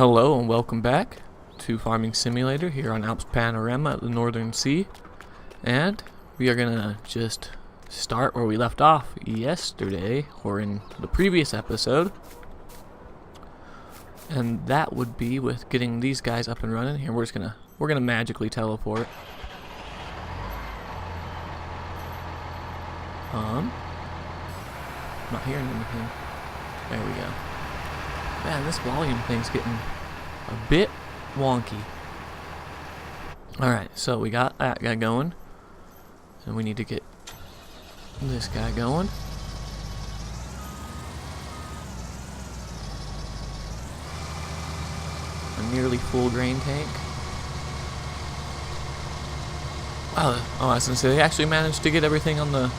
Hello and welcome back to Farming Simulator here on Alps Panorama at the Northern Sea. And we are gonna just start where we left off yesterday, or in the previous episode. And that would be with getting these guys up and running. Here we're gonna magically teleport. Not hearing anything. There we go. Man, this volume thing's getting a bit wonky. Alright, so we got that guy going. And we need to get this guy going. A nearly full grain tank. Oh, I was going to say, they actually managed to get everything on the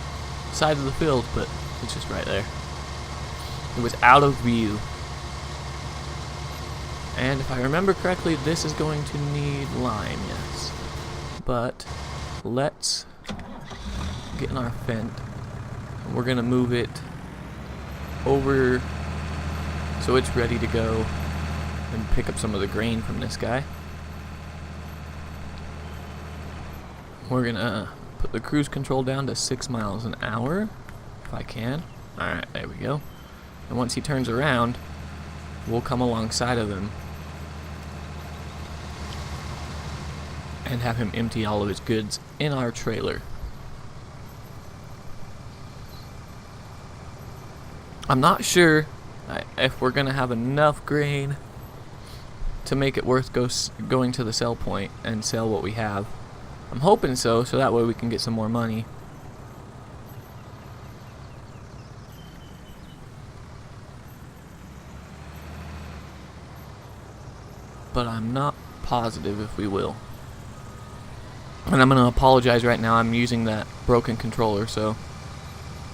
side of the field, but it's just right there. It was out of view. And if I remember correctly, this is going to need lime, yes. But let's get in our Fendt. We're going to move it over so it's ready to go and pick up some of the grain from this guy. We're going to put the cruise control down to 6 miles an hour, if I can. Alright, there we go. And once he turns around, we'll come alongside of him and have him empty all of his goods in our trailer. I'm not sure if we're going to have enough grain to make it worth going to the sell point and sell what we have. I'm hoping so that way we can get some more money. But I'm not positive if we will. And I'm going to apologize right now. I'm using that broken controller, so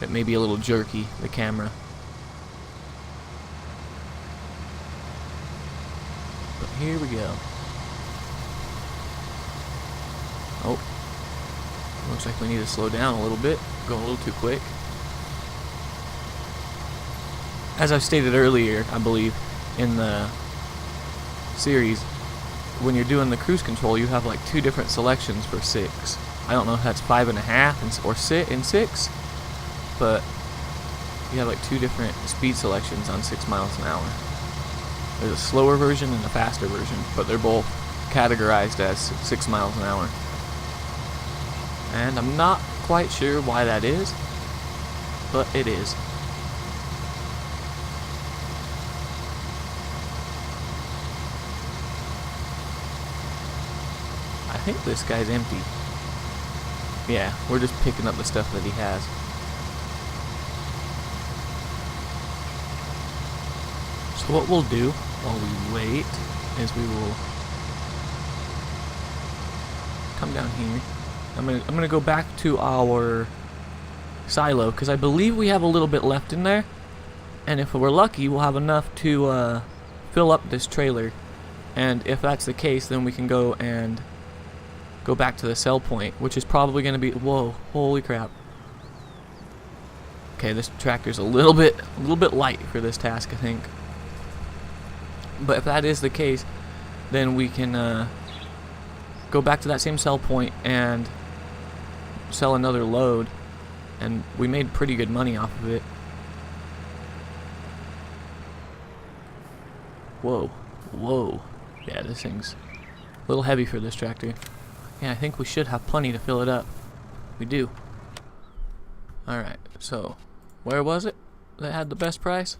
it may be a little jerky, the camera. But here we go. Oh. Looks like we need to slow down a little bit. Going a little too quick. As I stated earlier, I believe, in the series, when you're doing the cruise control, you have like 2 different selections for 6. I don't know if that's 5.5 or 6, but you have like 2 different speed selections on 6 miles an hour. There's a slower version and a faster version, but they're both categorized as 6 miles an hour. And I'm not quite sure why that is, but it is. I think this guy's empty. Yeah, we're just picking up the stuff that he has. So what we'll do while we wait is we will come down here. I'm gonna go back to our silo because I believe we have a little bit left in there, and if we're lucky, we'll have enough to fill up this trailer. And if that's the case, then we can go back to the sell point, which is probably going to be, whoa, holy crap. Okay, this tractor's a little bit light for this task, I think. But if that is the case, then we can go back to that same sell point and sell another load, and we made pretty good money off of it. Whoa. Yeah, this thing's a little heavy for this tractor. Yeah, I think we should have plenty to fill it up. We do. Alright, so where was it that had the best price?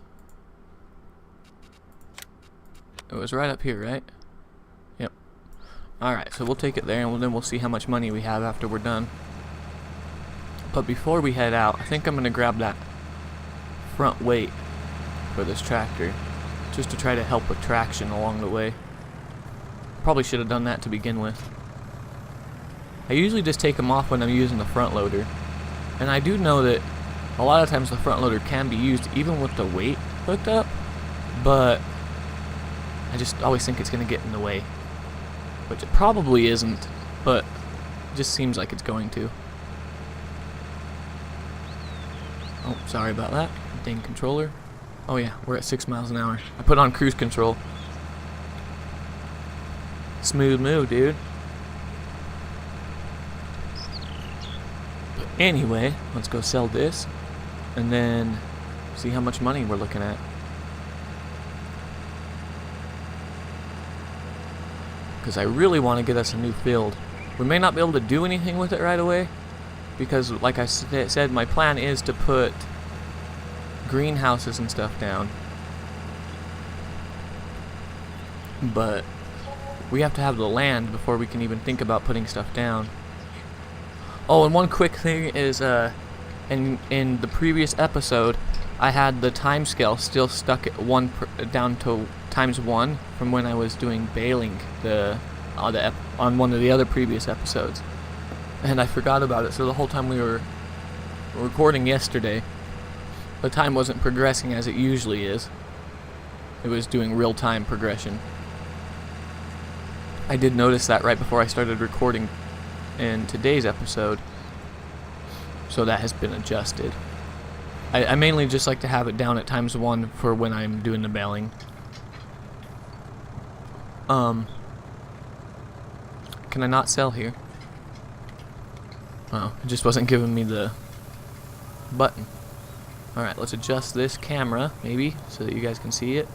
It was right up here, right? Yep. Alright, so we'll take it there, and then we'll see how much money we have after we're done. But before we head out, I think I'm going to grab that front weight for this tractor, just to try to help with traction along the way. Probably should have done that to begin with. I usually just take them off when I'm using the front loader, and I do know that a lot of times the front loader can be used even with the weight hooked up, but I just always think it's going to get in the way, which it probably isn't, but it just seems like it's going to. Oh, sorry about that. Dang controller. Oh yeah, we're at 6 miles an hour. I put on cruise control. smooth move, dude. But anyway, let's go sell this and then see how much money we're looking at. Because I really want to get us a new field. We may not be able to do anything with it right away, because like I said, my plan is to put greenhouses and stuff down. But we have to have the land before we can even think about putting stuff down. Oh, and one quick thing is, in the previous episode, I had the time scale still stuck at down to ×1 from when I was doing baling on one of the other previous episodes, and I forgot about it. So the whole time we were recording yesterday, the time wasn't progressing as it usually is. It was doing real-time progression. I did notice that right before I started recording in today's episode, so that has been adjusted. I mainly just like to have it down at ×1 for when I'm doing the baling. Can I not sell here? Oh, it just wasn't giving me the button. Alright, let's adjust this camera, maybe, so that you guys can see it.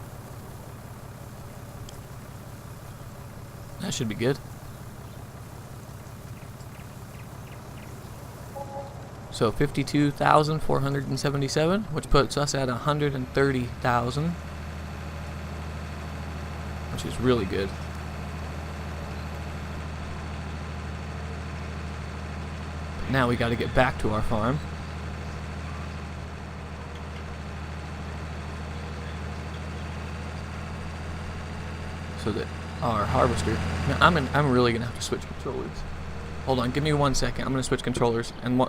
That should be good. So 52,477, which puts us at 130,000, which is really good. But now we got to get back to our farm. So that our harvester. Now I'm really gonna have to switch controllers. Hold on, give me 1 second. I'm gonna switch controllers, and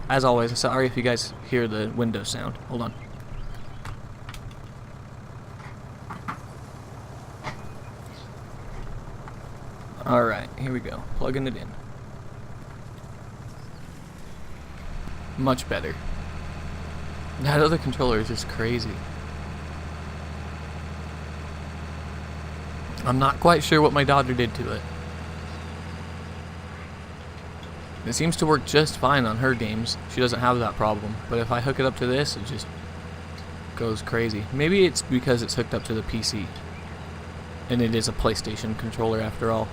as always, I'm sorry if you guys hear the Windows sound. Hold on. All right, here we go. Plugging it in. Much better. That other controller is just crazy. I'm not quite sure what my daughter did to it. It seems to work just fine on her games. She doesn't have that problem. But if I hook it up to this, it just goes crazy. Maybe it's because it's hooked up to the PC. And it is a PlayStation controller after all.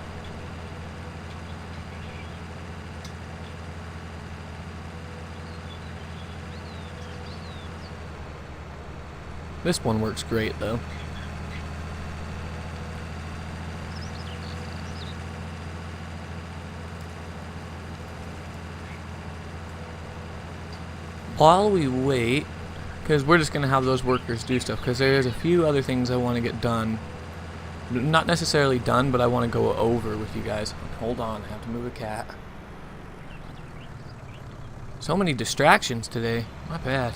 This one works great though. While we wait, because we're just going to have those workers do stuff, because there's a few other things I want to get done. Not necessarily done, but I want to go over with you guys. Hold on, I have to move a cat. So many distractions today. My bad.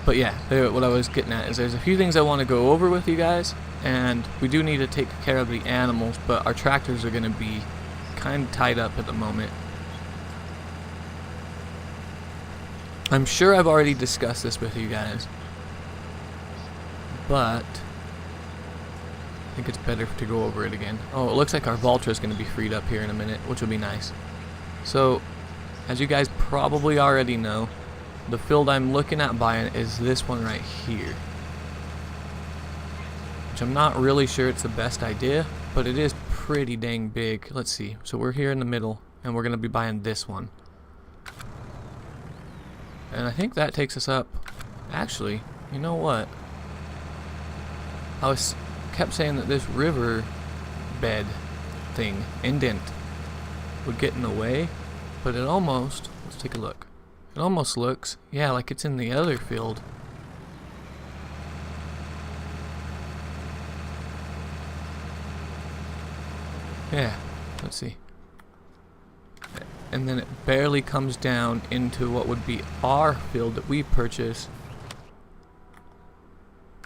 But yeah, what I was getting at is there's a few things I want to go over with you guys, and we do need to take care of the animals, but our tractors are going to be kind of tied up at the moment. I'm sure I've already discussed this with you guys, but I think it's better to go over it again. Oh, it looks like our Valtra is going to be freed up here in a minute, which will be nice. So, as you guys probably already know, the field I'm looking at buying is this one right here, which I'm not really sure it's the best idea, but it is pretty dang big. Let's see. So we're here in the middle, and we're going to be buying this one. And I think that takes us up. Actually, you know what? I kept saying that this river bed thing, indent, would get in the way, but it almost, let's take a look. It almost looks, yeah, like it's in the other field. Yeah, let's see. And then it barely comes down into what would be our field that we purchased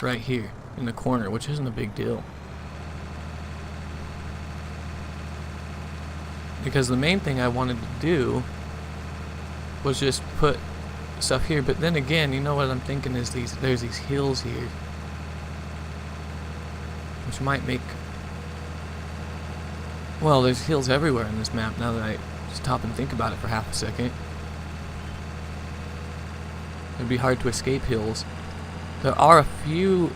right here in the corner, which isn't a big deal. Because the main thing I wanted to do was just put stuff here, but then again, you know what I'm thinking is there's these hills here, which might make Well, there's hills everywhere in this map now that I stop and think about it for half a second. It'd be hard to escape hills. There are a few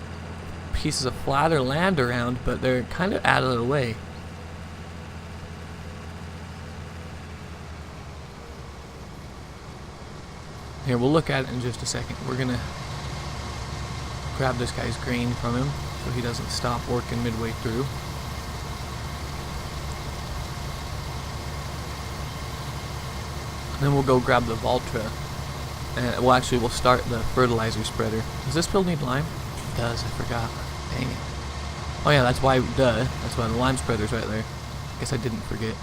pieces of flatter land around, but they're kind of out of the way. Here, we'll look at it in just a second. We're gonna grab this guy's grain from him so he doesn't stop working midway through. Then we'll go grab the Valtra, and well, actually we'll start the fertilizer spreader. Does this field need lime? It does, I forgot. Dang it. Oh yeah, that's why, duh, that's why the lime spreader's right there. Guess I didn't forget.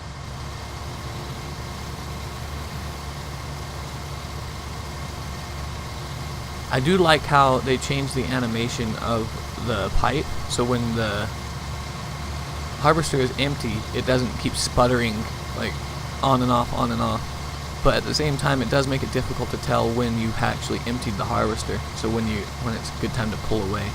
I do like how they changed the animation of the pipe, so when the harvester is empty, it doesn't keep sputtering like on and off, on and off. But at the same time, it does make it difficult to tell when you actually emptied the harvester, so when it's a good time to pull away.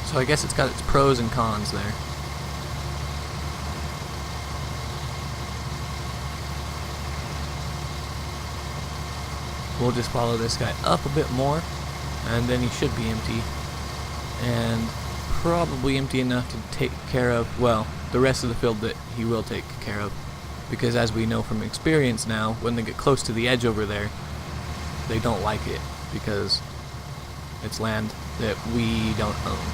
So I guess it's got its pros and cons there. We'll just follow this guy up a bit more, and then he should be empty, and probably empty enough to take care of, well, the rest of the field that he will take care of, because as we know from experience now, when they get close to the edge over there, they don't like it, because it's land that we don't own.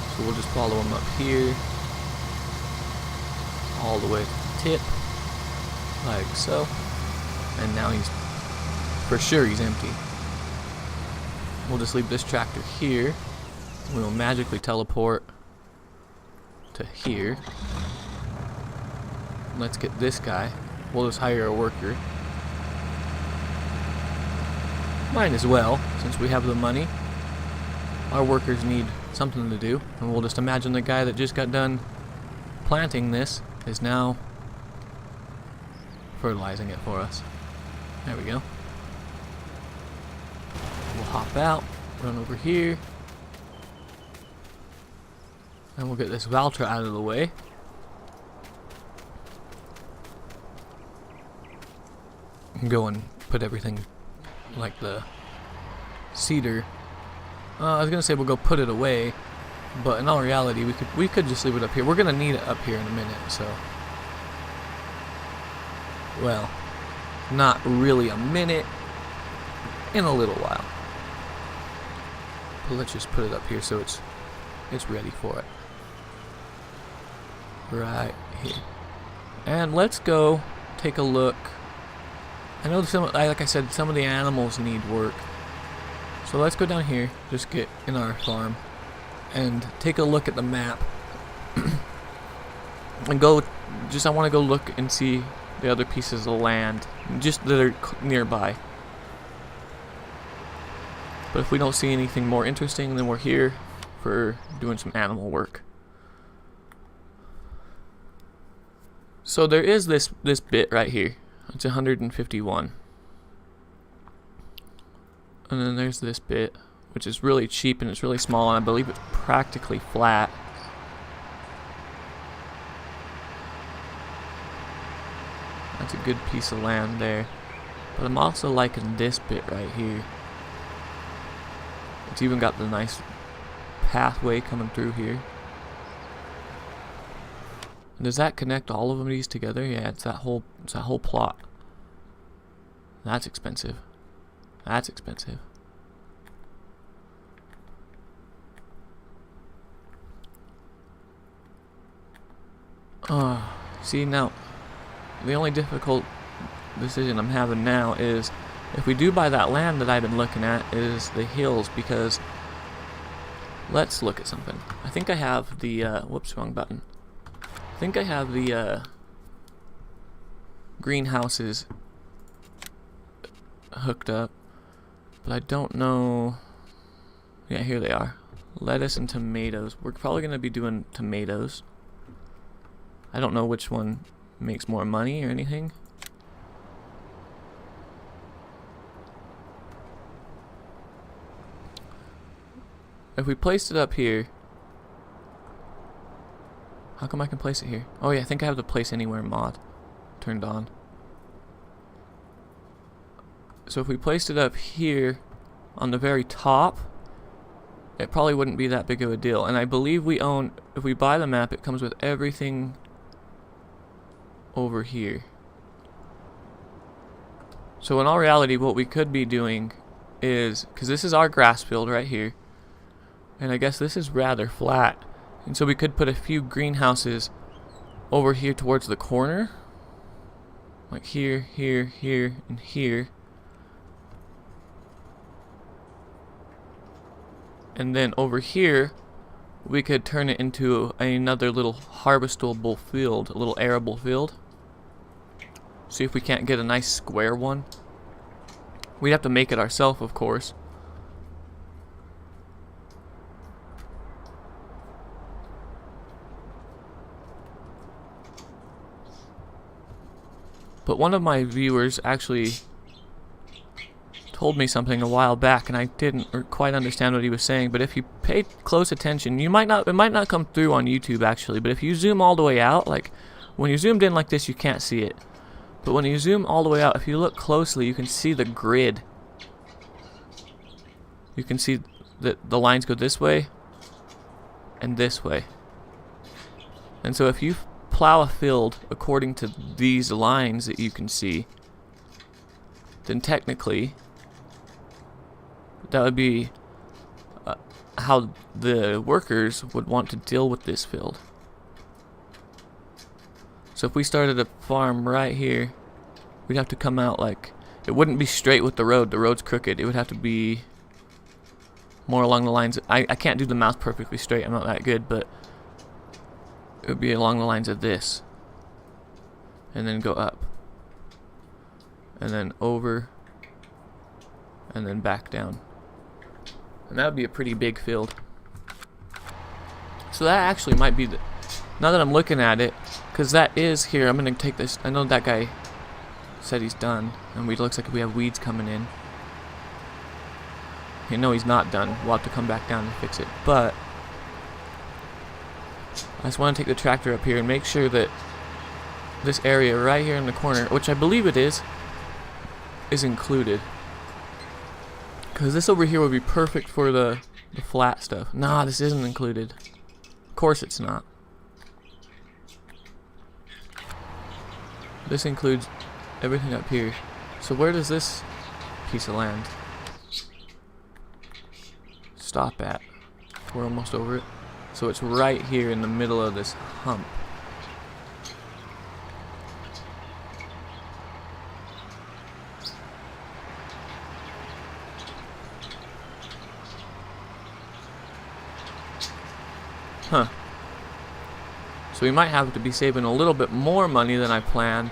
So we'll just follow him up here, all the way to the tip, like so. And now he's, for sure he's empty. We'll just leave this tractor here. We'll magically teleport to here. Let's get this guy. We'll just hire a worker. Might as well, since we have the money. Our workers need something to do. And we'll just imagine the guy that just got done planting this is now fertilizing it for us. There we go. We'll hop out, run over here, and we'll get this Valtra out of the way. And go and put everything like the cedar. I was gonna say we'll go put it away, but in all reality, we could just leave it up here. We're gonna need it up here in a minute, so well. Not really a minute, in a little while. But let's just put it up here so it's ready for it. Right here. And let's go take a look. I know like I said, some of the animals need work. So let's go down here, just get in our farm, and take a look at the map. And I want to go look and see the other pieces of land, just that are nearby. But if we don't see anything more interesting, then we're here for doing some animal work. So there is this bit right here. It's 151. And then there's this bit, which is really cheap and it's really small, and I believe it's practically flat. That's a good piece of land there. But I'm also liking this bit right here. It's even got the nice pathway coming through here. And does that connect all of these together? Yeah, it's that whole plot. That's expensive. That's expensive. See now, the only difficult decision I'm having now is if we do buy that land that I've been looking at is the hills, because let's look at something. I think I have the whoops, wrong button. I think I have the greenhouses hooked up, but I don't know. Yeah, here they are. Lettuce and tomatoes. We're probably going to be doing tomatoes. I don't know which one makes more money or anything. if we placed it up here, how come I can place it here? Oh yeah, I think I have the place anywhere mod turned on. So if we placed it up here on the very top, it probably wouldn't be that big of a deal. And I believe we own, if we buy the map, it comes with everything over here. So in all reality, what we could be doing is, because this is our grass field right here, and I guess this is rather flat, and so we could put a few greenhouses over here towards the corner, like here, here, here, and here. And then over here, we could turn it into another little harvestable field, a little arable field. See if we can't get a nice square one. We'd have to make it ourselves, of course. But one of my viewers actually told me something a while back, and I didn't quite understand what he was saying. But if you pay close attention, it might not come through on YouTube actually. But if you zoom all the way out, like when you zoomed in like this, you can't see it. But when you zoom all the way out, if you look closely, you can see the grid. You can see that the lines go this way and this way. And so if you plow a field according to these lines that you can see, then technically that would be how the workers would want to deal with this field. So if we started a farm right here, we'd have to come out like, it wouldn't be straight with the road. The road's crooked. It would have to be more along the lines. I can't do the mouse perfectly straight. I'm not that good, but it would be along the lines of this. And then go up. And then over. And then back down. And that would be a pretty big field. So that actually might be the, now that I'm looking at it, because that is here, I'm going to take this. I know that guy said he's done, and it looks like we have weeds coming in. You know he's not done. We'll have to come back down and fix it. But I just want to take the tractor up here and make sure that this area right here in the corner, which I believe it is included. Because this over here would be perfect for the flat stuff. Nah, this isn't included. Of course it's not. This includes everything up here. So where does this piece of land stop at? We're almost over it. So it's right here in the middle of this hump. Huh. So we might have to be saving a little bit more money than I planned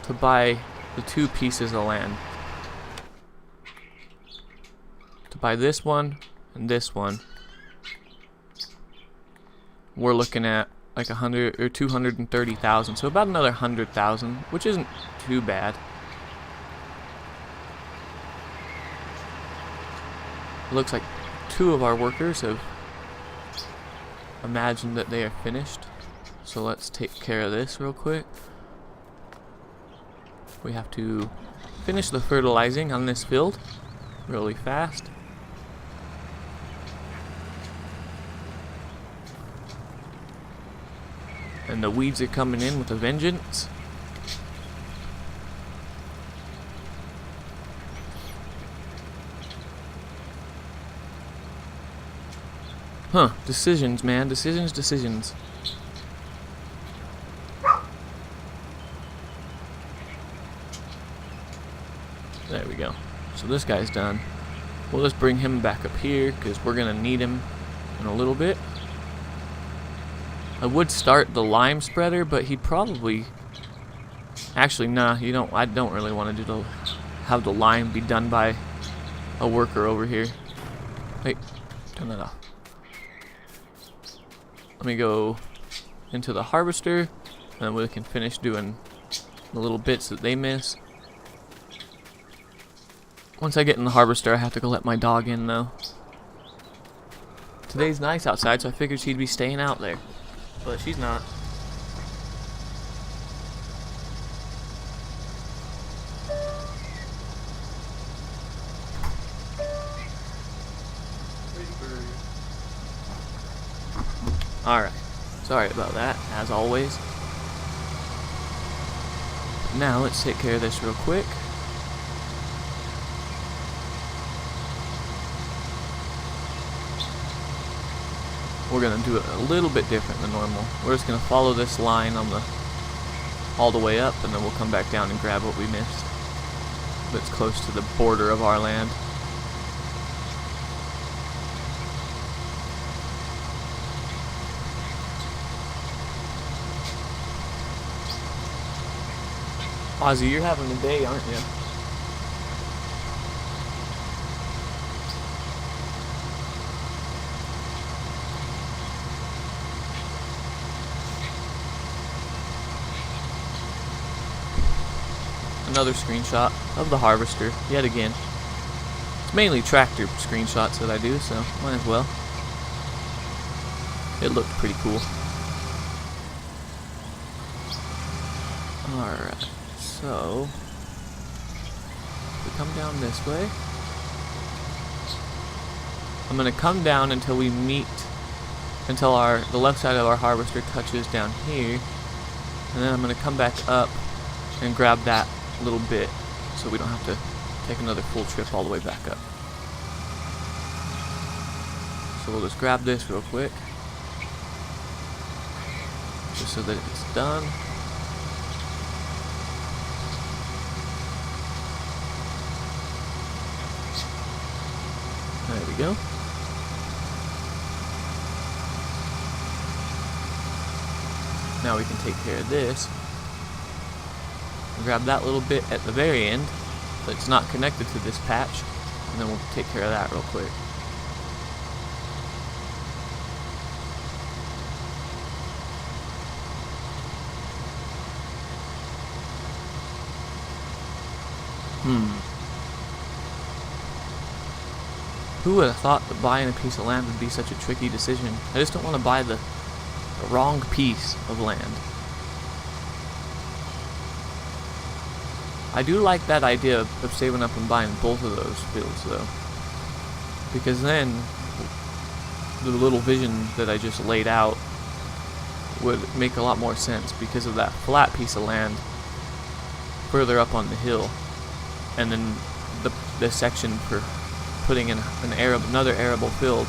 to buy the two pieces of land. To buy this one and this one, we're looking at like 100 or 230,000. So about another 100,000, which isn't too bad. It looks like two of our workers have imagined that they are finished. So let's take care of this real quick. We have to finish the fertilizing on this field really fast. And the weeds are coming in with a vengeance. Huh, decisions, man. Decisions. There we go. So this guy's done. We'll just bring him back up here because we're going to need him in a little bit. I would start the lime spreader, but he'd probably... Actually, nah, you don't. I don't really want to do have the lime be done by a worker over here. Wait, turn that off. Let me go into the harvester, and then we can finish doing the little bits that they miss. Once I get in the harvester, I have to go let my dog in, though. Today's nice outside, so I figured she'd be staying out there. But she's not. Alright, sorry about that, as always. Now let's take care of this real quick. We're gonna do it a little bit different than normal. We're just gonna follow this line on the all the way up, and then we'll come back down and grab what we missed. That's close to the border of our land. Ozzy, you're having a day, aren't you? Another screenshot of the harvester, yet again. It's mainly tractor screenshots that I do, so might as well. It looked pretty cool. Alright, so if we come down this way, I'm going to come down until we meet, until the left side of our harvester touches down here, and then I'm going to come back up and grab that little bit so we don't have to take another full trip all the way back up. So we'll just grab this real quick just so that it's done. There we go. Now we can take care of this. Grab that little bit at the very end that's not connected to this patch, and then we'll take care of that real quick. Who would have thought that buying a piece of land would be such a tricky decision? I just don't want to buy the wrong piece of land. I do like that idea of saving up and buying both of those fields, though, because then the little vision that I just laid out would make a lot more sense because of that flat piece of land further up on the hill, and then the section for putting in another arable field,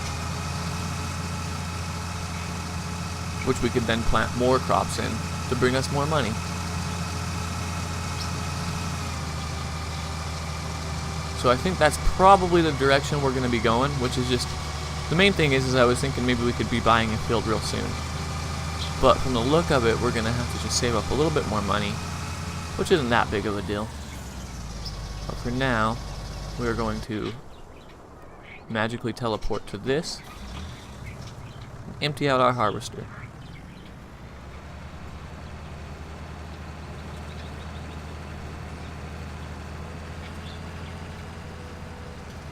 which we could then plant more crops in to bring us more money. So I think that's probably the direction we're going to be going, which is just, the main thing is I was thinking maybe we could be buying a field real soon. But from the look of it, we're going to have to just save up a little bit more money, which isn't that big of a deal. But for now, we're going to magically teleport to this, and empty out our harvester.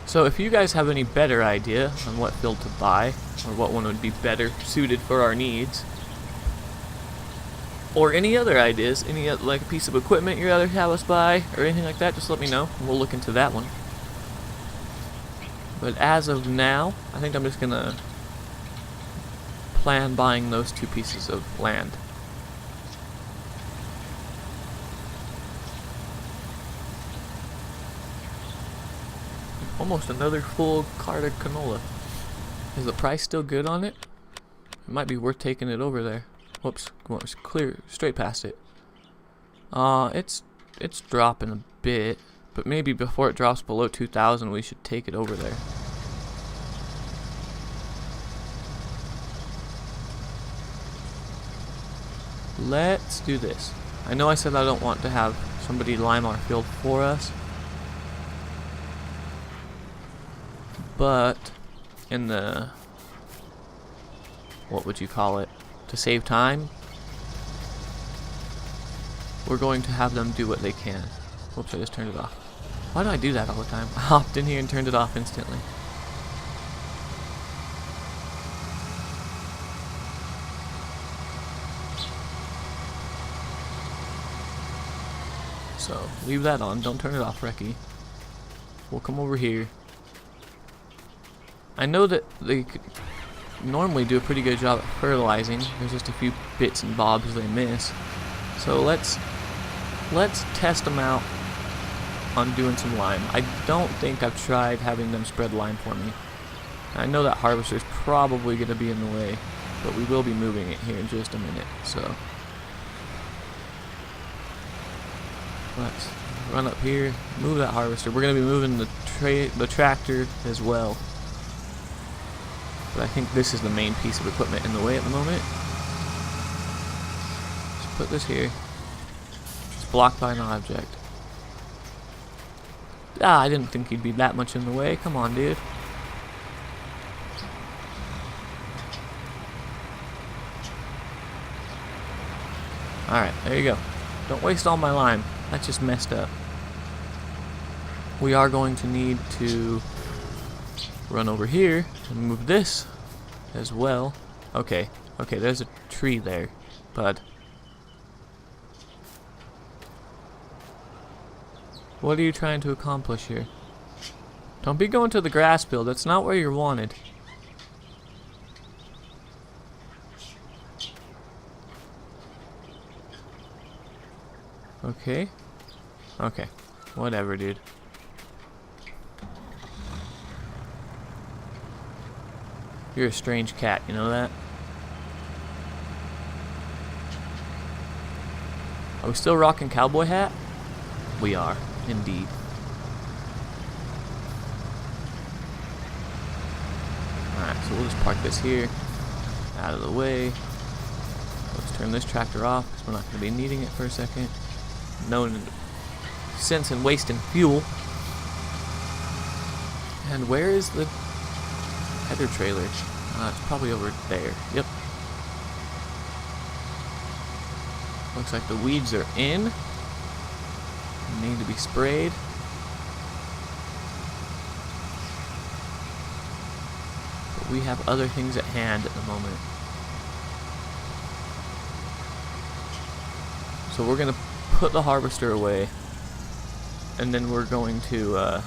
So if you guys have any better idea on what field to buy, or what one would be better suited for our needs, or any other ideas, like a piece of equipment you'd rather have us buy, or anything like that, just let me know, and we'll look into that one. But as of now, I think I'm just gonna plan buying those two pieces of land. Almost another full cart of canola. Is the price still good on it? It might be worth taking it over there. Whoops, come on, it's clear, straight past it. It's dropping a bit, but maybe before it drops below 2,000, we should take it over there. Let's do this. I know I said I don't want to have somebody lime our field for us, but in the, what would you call it, to save time, we're going to have them do what they can. Whoops, I just turned it off. Why do I do that all the time? I hopped in here and turned it off instantly. So leave that on. Don't turn it off, Freki. We'll come over here. I know that they could normally do a pretty good job at fertilizing. There's just a few bits and bobs they miss. So let's test them out on doing some lime. I don't think I've tried having them spread lime for me. I know that harvester's probably going to be in the way, but we will be moving it here in just a minute. So let's run up here, move that harvester. We're going to be moving the tractor as well. But I think this is the main piece of equipment in the way at the moment. Just put this here. It's blocked by an object. Ah, I didn't think he'd be that much in the way. Come on, dude. Alright, there you go. Don't waste all my lime. That's just messed up. We are going to need to run over here and move this as well. Okay, there's a tree there, bud. What are you trying to accomplish here? Don't be going to the grass field. That's not where you're wanted. Okay. Whatever, dude. You're a strange cat, you know that? Are we still rocking cowboy hat? We are, indeed. Alright, so we'll just park this here, out of the way. Let's turn this tractor off, because we're not going to be needing it for a second. No sense in wasting fuel. And where is the header trailer? It's probably over there. Yep. Looks like the weeds are in. Need to be sprayed. But we have other things at hand at the moment. So we're going to put the harvester away. And then we're going to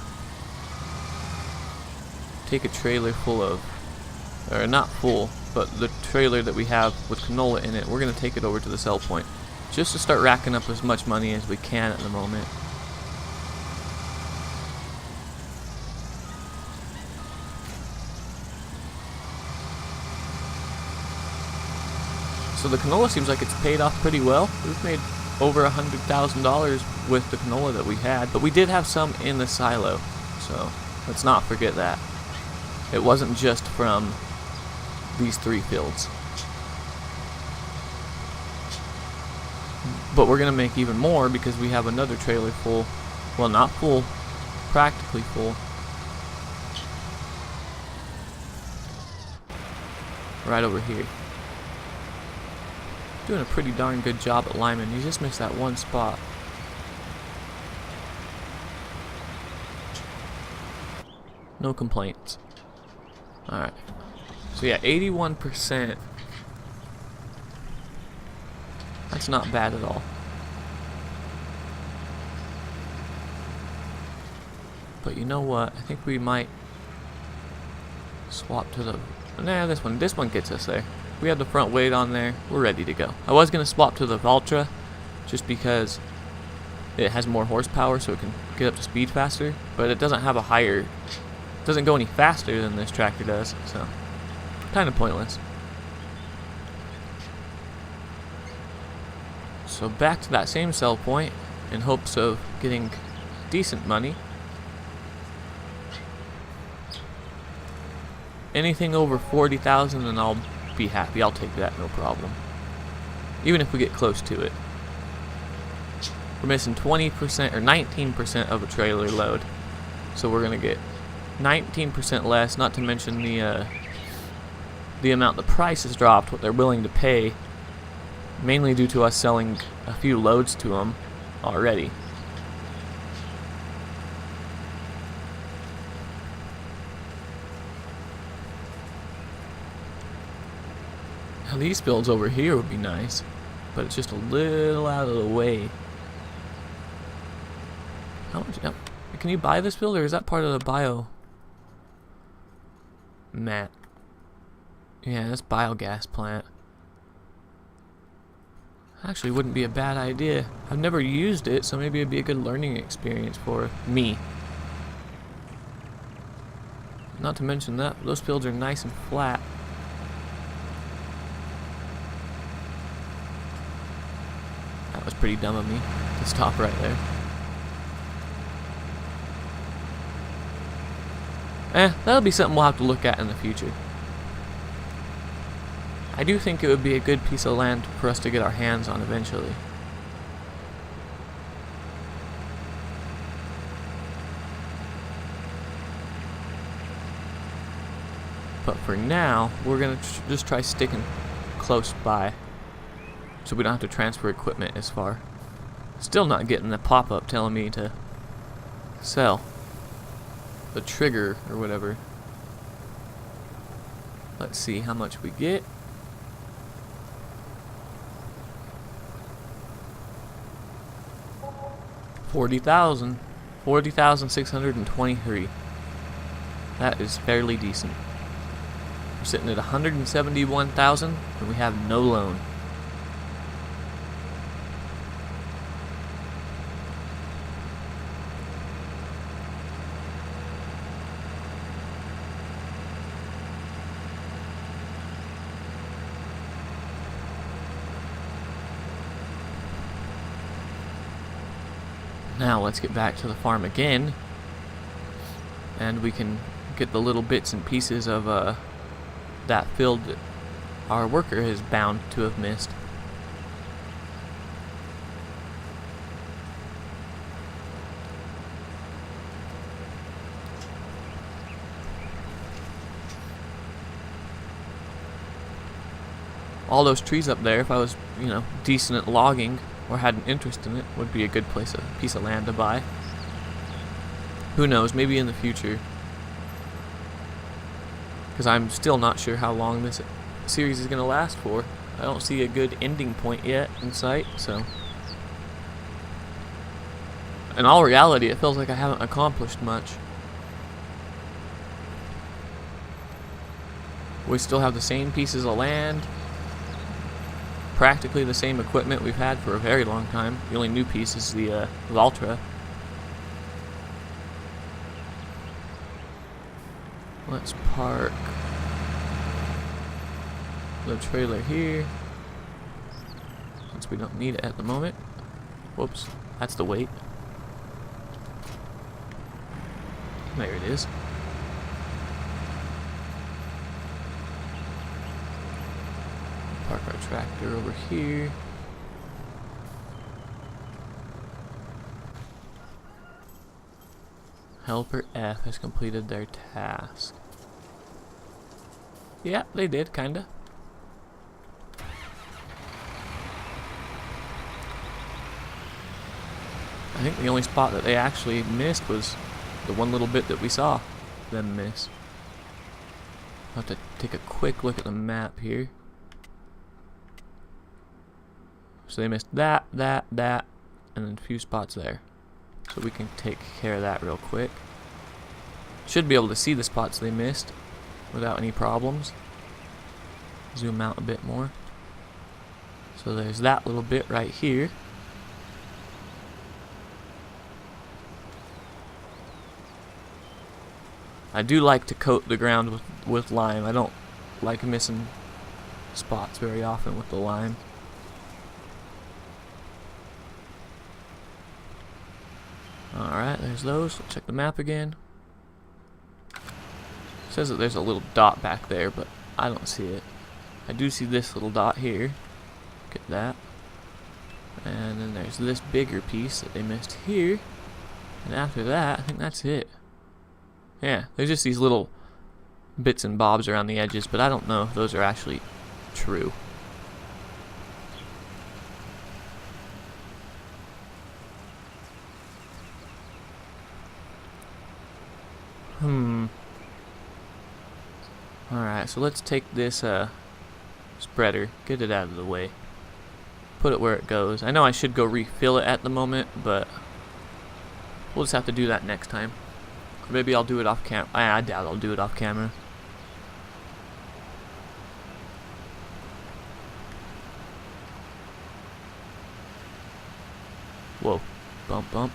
take a trailer full of, or not full, but the trailer that we have with canola in it, we're going to take it over to the sell point just to start racking up as much money as we can at the moment. So the canola seems like it's paid off pretty well. We've made over $100,000 with the canola that we had, but we did have some in the silo, so let's not forget that. It wasn't just from these 3 fields. But we're going to make even more because we have another trailer full. Well, not full, practically full. Right over here. Doing a pretty darn good job at Lyman. You just missed that one spot. No complaints. Alright. So yeah, 81%. That's not bad at all. But you know what? I think we might swap to the... Nah, this one gets us there. We have the front weight on there. We're ready to go. I was going to swap to the Valtra just because it has more horsepower so it can get up to speed faster, but it doesn't have a higher... It doesn't go any faster than this tractor does, so kind of pointless. So back to that same sell point in hopes of getting decent money. Anything over 40,000 and I'll be happy. I'll take that, no problem. Even if we get close to it. We're missing 20% or 19% of a trailer load. So we're going to get 19% less, not to mention the amount the price has dropped, what they're willing to pay, mainly due to us selling a few loads to them already. Now these fields over here would be nice, but it's just a little out of the way. How much? Yep. Can you buy this build, or is that part of the bio? Mat. Yeah, that's biogas plant. Actually, wouldn't be a bad idea. I've never used it, so maybe it'd be a good learning experience for me. Not to mention that those fields are nice and flat. That was pretty dumb of me to stop right there. That'll be something we'll have to look at in the future. I do think it would be a good piece of land for us to get our hands on eventually. But for now, we're going to just try sticking close by, so we don't have to transfer equipment as far. Still not getting the pop-up telling me to sell the trigger or whatever. Let's see how much we get. $40,623. That is fairly decent. We're sitting at 171,000, and we have no loan. Now let's get back to the farm again, and we can get the little bits and pieces of that field that our worker is bound to have missed. All those trees up there, if I was, decent at logging or had an interest in it, would be a good piece of land to buy. Who knows, maybe in the future. Because I'm still not sure how long this series is going to last for. I don't see a good ending point yet in sight, so. In all reality, it feels like I haven't accomplished much. We still have the same pieces of land, practically the same equipment we've had for a very long time. The only new piece is the Valtra. Let's park the trailer here, since we don't need it at the moment. Whoops, that's the weight. There it is. Park our tractor over here. Helper F has completed their task. Yeah, they did, kinda. I think the only spot that they actually missed was the one little bit that we saw them miss. I'll have to take a quick look at the map here. So they missed that, and then a few spots there. So we can take care of that real quick. Should be able to see the spots they missed without any problems. Zoom out a bit more. So there's that little bit right here. I do like to coat the ground with lime. I don't like missing spots very often with the lime. Alright, there's those. Let's check the map again. It says that there's a little dot back there, but I don't see it. I do see this little dot here. Look at that. And then there's this bigger piece that they missed here. And after that, I think that's it. Yeah, there's just these little bits and bobs around the edges, but I don't know if those are actually true. Alright, so let's take this spreader, get it out of the way, put it where it goes. I know I should go refill it at the moment, but We'll just have to do that next time. Or maybe I'll do it off camera. I doubt I'll do it off camera. Whoa. Bump, bump.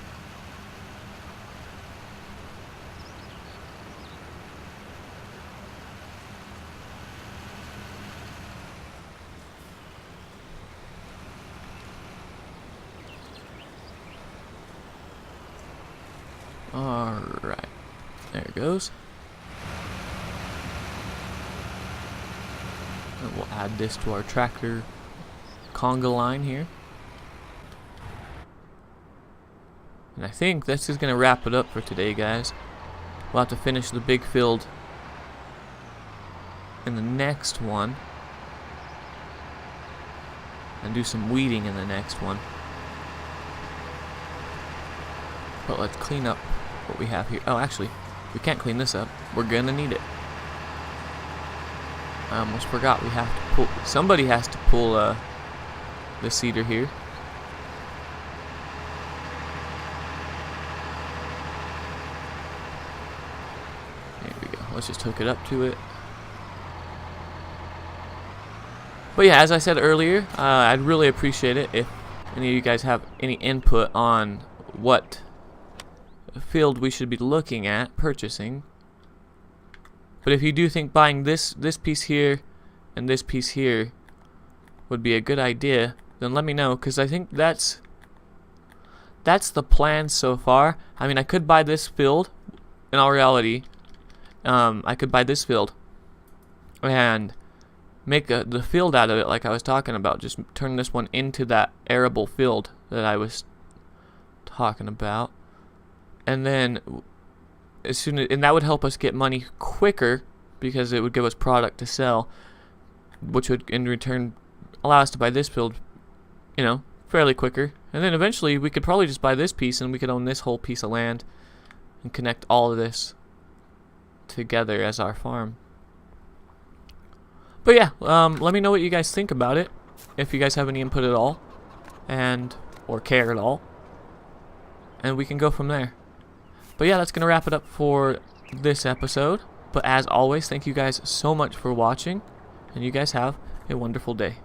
Alright. There it goes. And we'll add this to our tractor conga line here. And I think this is going to wrap it up for today, guys. We'll have to finish the big field in the next one. And do some weeding in the next one. But let's clean up what we have here. Oh, actually, we can't clean this up. We're going to need it. I almost forgot we have to pull. Somebody has to pull the seeder here. There we go. Let's just hook it up to it. But yeah, as I said earlier, I'd really appreciate it if any of you guys have any input on what field we should be looking at purchasing. But if you do think buying this piece here and this piece here would be a good idea, then let me know, because I think that's the plan so far. I mean, I could buy this field. In all reality, I could buy this field and make the field out of it, like I was talking about. Just turn this one into that arable field that I was talking about, and then and that would help us get money quicker, because it would give us product to sell, which would in return allow us to buy this field, you know, fairly quicker. And then eventually we could probably just buy this piece and we could own this whole piece of land and connect all of this together as our farm. But yeah, let me know what you guys think about it, if you guys have any input at all, or care at all, and we can go from there. But yeah, that's going to wrap it up for this episode. But as always, thank you guys so much for watching, and you guys have a wonderful day.